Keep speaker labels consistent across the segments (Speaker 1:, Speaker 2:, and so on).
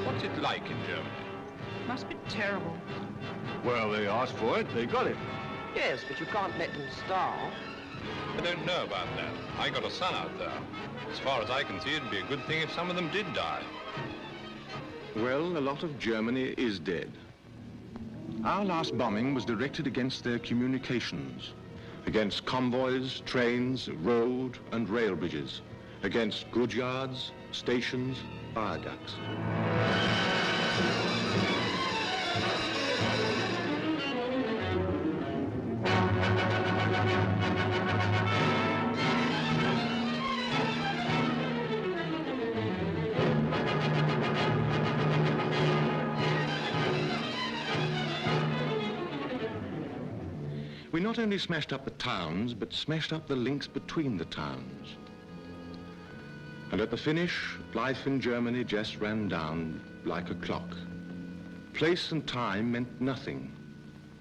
Speaker 1: What's it like in Germany?
Speaker 2: Must be terrible.
Speaker 3: Well, they asked for it, they got it.
Speaker 4: Yes, but you can't let them starve.
Speaker 1: I don't know about that. I got a son out there. As far as I can see, it'd be a good thing if some of them did die.
Speaker 3: Well, a lot of Germany is dead. Our last bombing was directed against their communications, against convoys, trains, road and rail bridges, against goods yards, stations, viaducts. We not only smashed up the towns, but smashed up the links between the towns. And at the finish, life in Germany just ran down like a clock. Place and time meant nothing,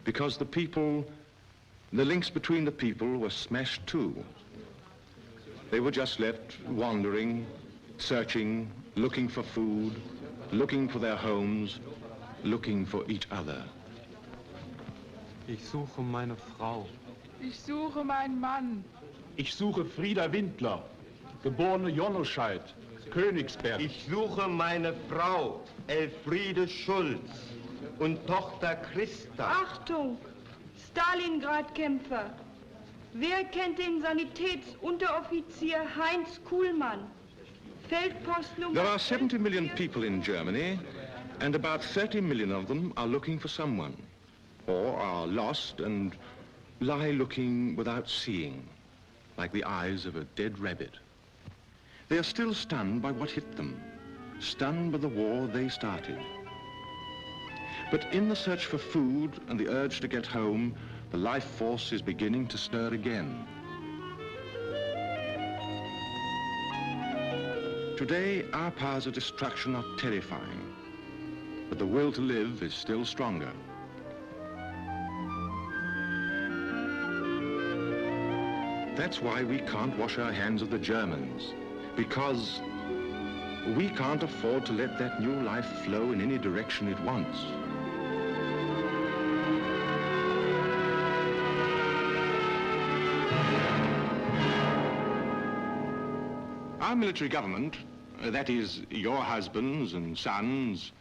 Speaker 3: because the people, the links between the people were smashed too. They were just left wandering, searching, looking for food, looking for their homes, looking for each other.
Speaker 5: Ich suche meine Frau.
Speaker 2: Ich suche meinen Mann.
Speaker 6: Ich suche Frieda Windler, geborene Jonoscheid, Königsberg.
Speaker 7: Ich suche meine Frau, Elfriede Schulz, und Tochter Christa.
Speaker 8: Achtung! Stalingrad-Kämpfer. Wer kennt den Sanitätsunteroffizier Heinz Kuhlmann? Feldpost Nummer...
Speaker 3: There are 70 million people in Germany, and about 30 million of them are looking for someone, or are lost and lie looking without seeing, like the eyes of a dead rabbit. They are still stunned by what hit them, stunned by the war they started. But in the search for food and the urge to get home, the life force is beginning to stir again. Today, our powers of destruction are terrifying, but the will to live is still stronger. That's why we can't wash our hands of the Germans, because we can't afford to let that new life flow in any direction it wants. Our military government, that is, your husbands and sons,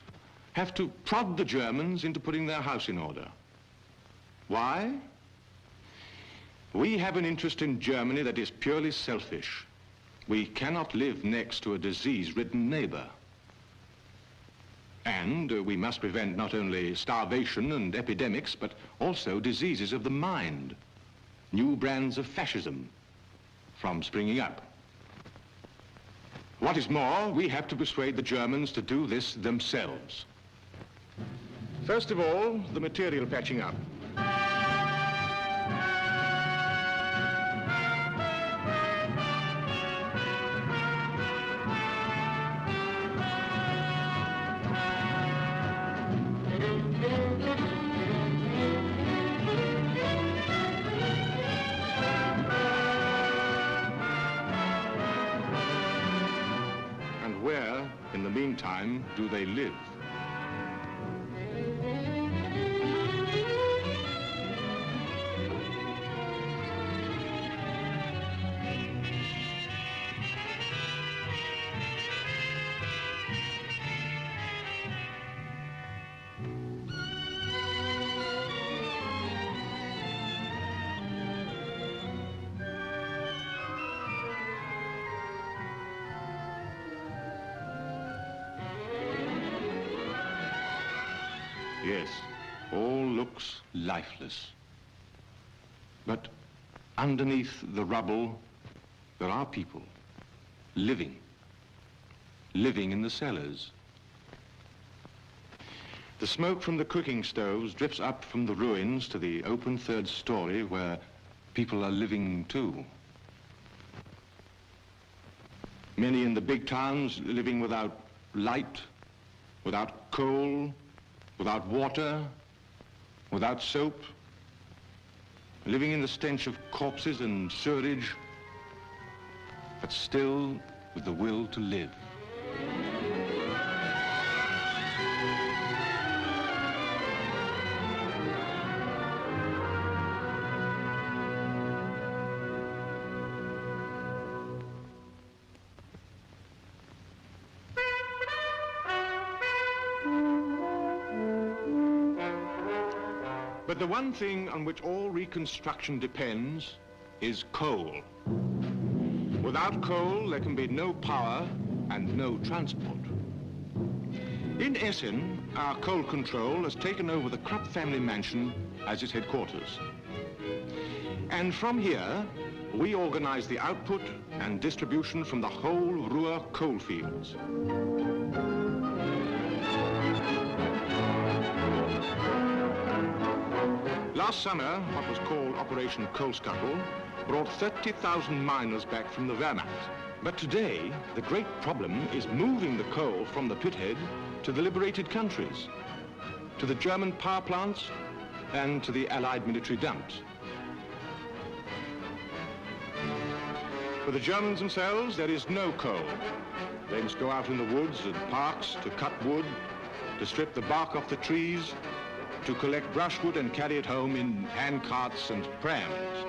Speaker 3: have to prod the Germans into putting their house in order. Why? We have an interest in Germany that is purely selfish. We cannot live next to a disease-ridden neighbor. And we must prevent not only starvation and epidemics, but also diseases of the mind, new brands of fascism from springing up. What is more, we have to persuade the Germans to do this themselves. First of all, the material patching up. Meantime, do they live? Yes, all looks lifeless. But underneath the rubble, there are people living in the cellars. The smoke from the cooking stoves drifts up from the ruins to the open third story where people are living too. Many in the big towns living without light, without coal, without water, without soap, living in the stench of corpses and sewerage, but still with the will to live. But the one thing on which all reconstruction depends is coal. Without coal, there can be no power and no transport. In Essen, our coal control has taken over the Krupp family mansion as its headquarters. And from here, we organize the output and distribution from the whole Ruhr coal fields. Last summer, what was called Operation Coal Scuttle brought 30,000 miners back from the Wehrmacht. But today, the great problem is moving the coal from the pithead to the liberated countries, to the German power plants and to the Allied military dumps. For the Germans themselves, there is no coal. They must go out in the woods and parks to cut wood, to strip the bark off the trees, to collect brushwood and carry it home in hand carts and prams.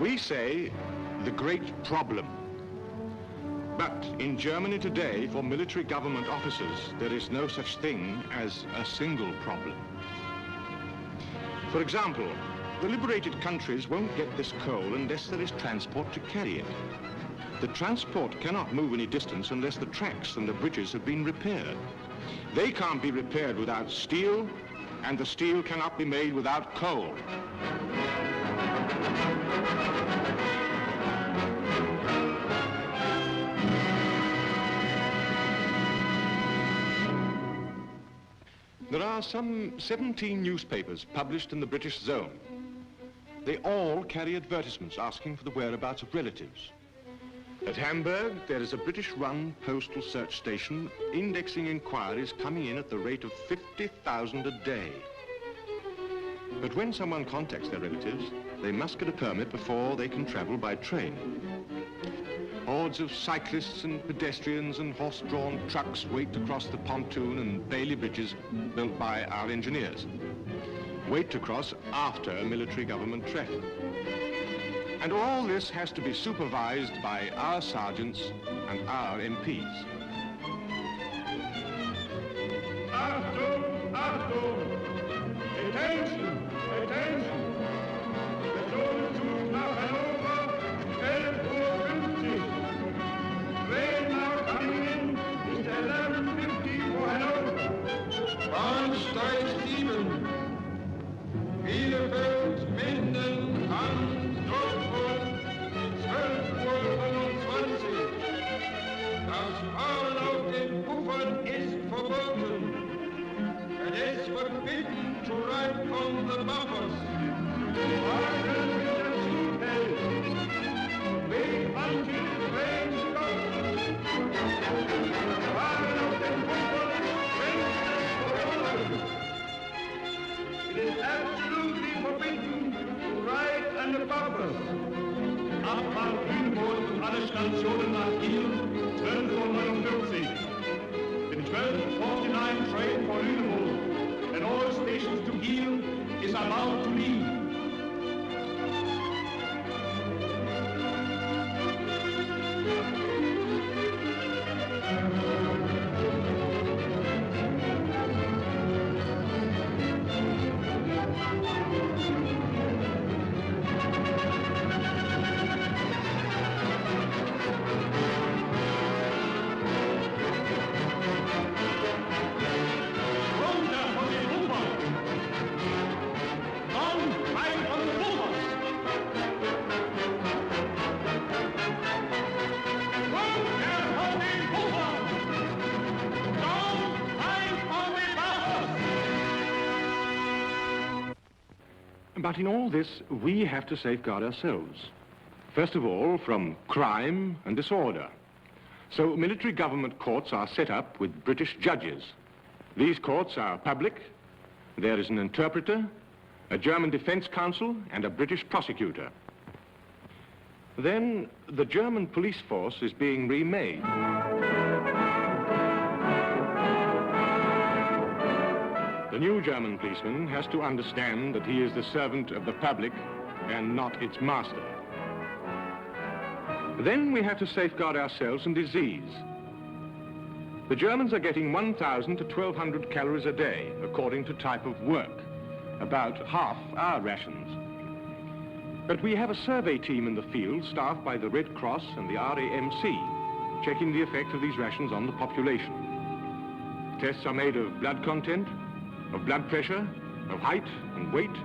Speaker 3: We say the great problem. But in Germany today, for military government officers, there is no such thing as a single problem. For example, the liberated countries won't get this coal unless there is transport to carry it. The transport cannot move any distance unless the tracks and the bridges have been repaired. They can't be repaired without steel, and the steel cannot be made without coal. There are some 17 newspapers published in the British zone. They all carry advertisements asking for the whereabouts of relatives. At Hamburg, there is a British-run postal search station indexing inquiries coming in at the rate of 50,000 a day. But when someone contacts their relatives, they must get a permit before they can travel by train. Hordes of cyclists and pedestrians and horse-drawn trucks wait to cross the pontoon and Bailey bridges built by our engineers. Wait to cross after military government traffic. And all this has to be supervised by our sergeants and our MPs.
Speaker 6: Achtung, Achtung! Attention, attention! Der Personenzug nach Hannover, 11:50 Uhr. Train now coming in is 11:50 for Hannover. Bahnsteig 7. Bielefeld, Minden, Hamm, Dortmund, 12:25 Uhr. Das Fahren auf den Puffern ist verboten. It is forbidden to ride on the buffers. Wagen mit der Zug hält. Wait until the train stops. Fahren auf den Puffern, wenn es verboten. It is absolutely forbidden to ride on the buffers. Abfahrt Lüneburg und alle Stationen nach Kiel, 12:49 Uhr. The 12:49 train for Lüneburg and all stations to Kiel is allowed to leave.
Speaker 3: But in all this, we have to safeguard ourselves. First of all, from crime and disorder. So military government courts are set up with British judges. These courts are public. There is an interpreter, a German defense counsel, and a British prosecutor. Then the German police force is being remade. The new German policeman has to understand that he is the servant of the public and not its master. Then we have to safeguard ourselves from disease. The Germans are getting 1,000 to 1,200 calories a day, according to type of work. about half our rations. But we have a survey team in the field staffed by the Red Cross and the RAMC, checking the effect of these rations on the population. Tests are made of blood content, of blood pressure, of height and weight,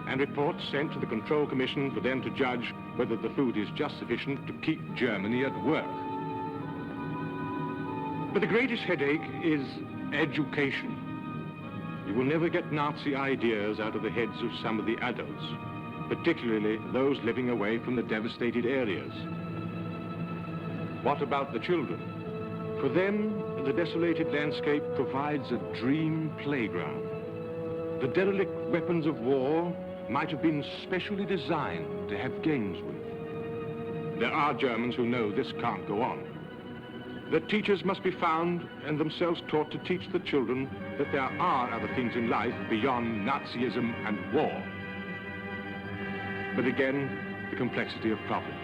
Speaker 3: and reports sent to the Control Commission for them to judge whether the food is just sufficient to keep Germany at work. But the greatest headache is education. You will never get Nazi ideas out of the heads of some of the adults, particularly those living away from the devastated areas. What about the children? For them, the desolated landscape provides a dream playground. The derelict weapons of war might have been specially designed to have games with. There are Germans who know this can't go on. That teachers must be found and themselves taught to teach the children that there are other things in life beyond Nazism and war. But again, the complexity of problems.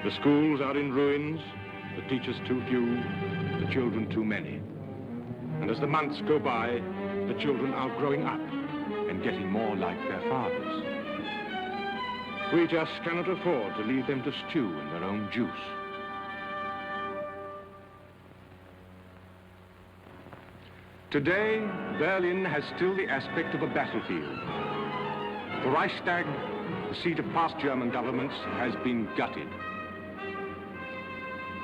Speaker 3: The schools are in ruins, the teachers too few, the children too many. And as the months go by, the children are growing up and getting more like their fathers. We just cannot afford to leave them to stew in their own juice. Today, Berlin has still the aspect of a battlefield. The Reichstag, the seat of past German governments, has been gutted.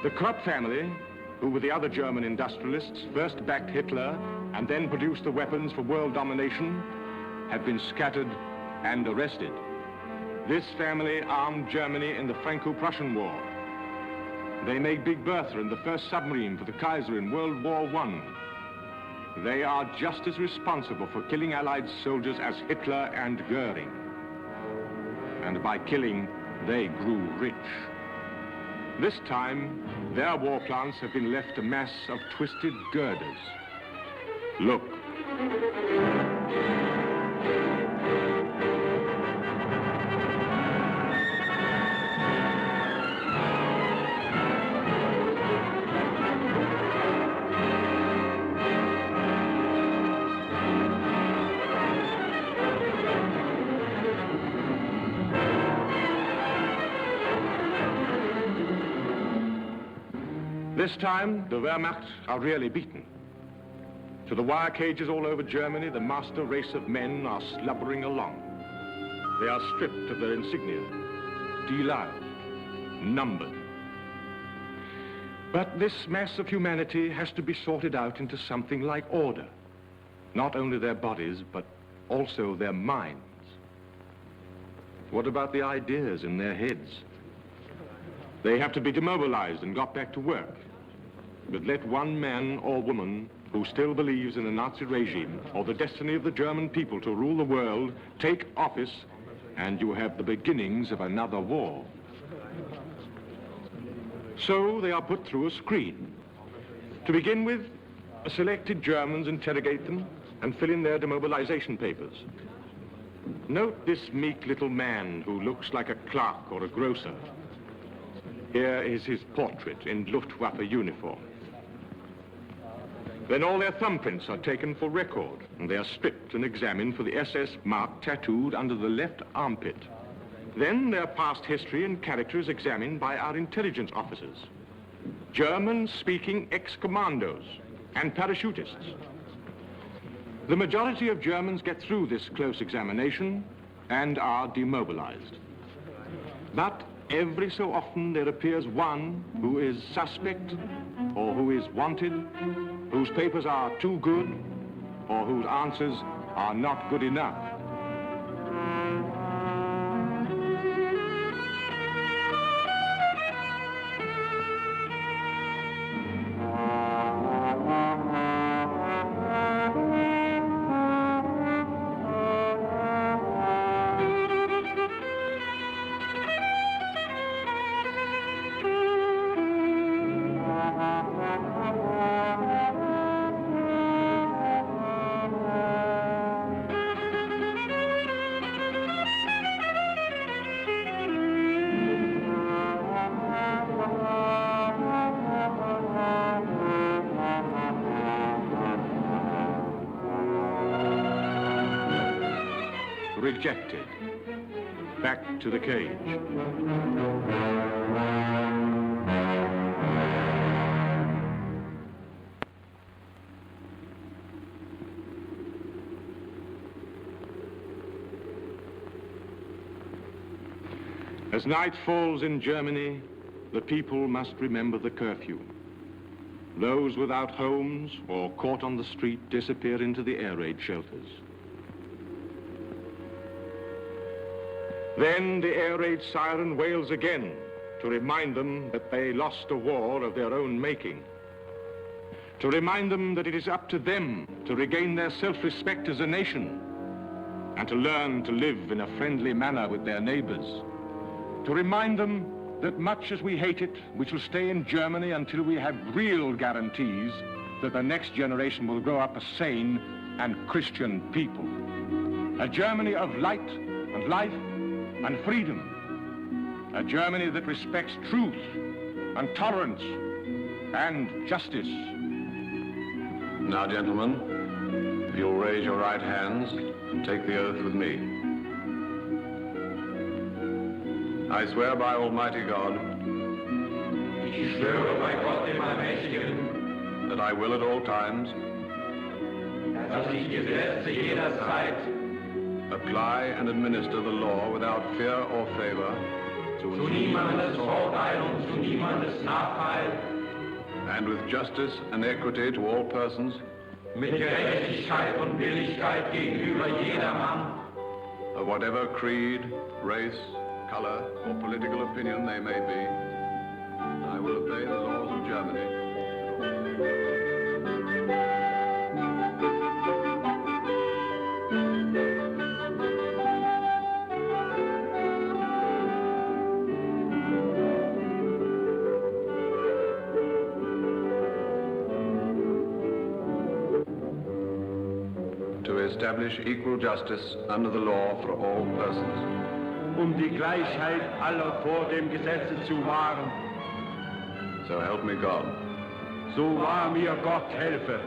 Speaker 3: The Krupp family, who with the other German industrialists first backed Hitler and then produced the weapons for world domination, have been scattered and arrested. This family armed Germany in the Franco-Prussian War. They made Big Bertha and the first submarine for the Kaiser in World War I. They are just as responsible for killing Allied soldiers as Hitler and Goering. And by killing, they grew rich. This time, their war plants have been left a mass of twisted girders. Look. This time, the Wehrmacht are really beaten. To the wire cages all over Germany, the master race of men are slubbering along. They are stripped of their insignia, deloused, numbered. But this mass of humanity has to be sorted out into something like order. Not only their bodies, but also their minds. What about the ideas in their heads? They have to be demobilized and got back to work. But let one man or woman who still believes in the Nazi regime or the destiny of the German people to rule the world take office, and you have the beginnings of another war. So they are put through a screen. To begin with, selected Germans interrogate them and fill in their demobilization papers. Note this meek little man who looks like a clerk or a grocer. Here is his portrait in Luftwaffe uniform. Then all their thumbprints are taken for record, and they are stripped and examined for the SS mark tattooed under the left armpit. Then their past history and character is examined by our intelligence officers, German-speaking ex-commandos and parachutists. The majority of Germans get through this close examination and are demobilized. But every so often there appears one who is suspect or who is wanted, whose papers are too good or whose answers are not good enough. rejected. Back to the cage. As night falls in Germany, the people must remember the curfew. Those without homes or caught on the street disappear into the air raid shelters. Then the air raid siren wails again to remind them that they lost a war of their own making. To remind them that it is up to them to regain their self-respect as a nation and to learn to live in a friendly manner with their neighbors. To remind them that much as we hate it, we shall stay in Germany until we have real guarantees that the next generation will grow up a sane and Christian people. A Germany of light and life and freedom. A Germany that respects truth and tolerance and justice.
Speaker 1: Now, gentlemen, if you'll raise your right hands and take the oath with me. I swear by Almighty God
Speaker 6: Ich schwöre bei Gott dem Allmächtigen,
Speaker 1: that I will at all times
Speaker 6: dass ich Gesetze jederzeit
Speaker 1: apply and administer the law without fear or favor
Speaker 6: zu niemandes Vorteil und zu niemandes Nachteil
Speaker 1: and with justice and equity to all persons
Speaker 6: mit Gerechtigkeit und Billigkeit gegenüber jedermann
Speaker 1: of whatever creed, race, color, or political opinion they may be. I will obey the laws of Germany. To establish equal justice under the law for all persons.
Speaker 7: Die Gleichheit aller vor dem Gesetze zu wahren.
Speaker 1: So help me God.
Speaker 7: So wahr mir Gott helfe.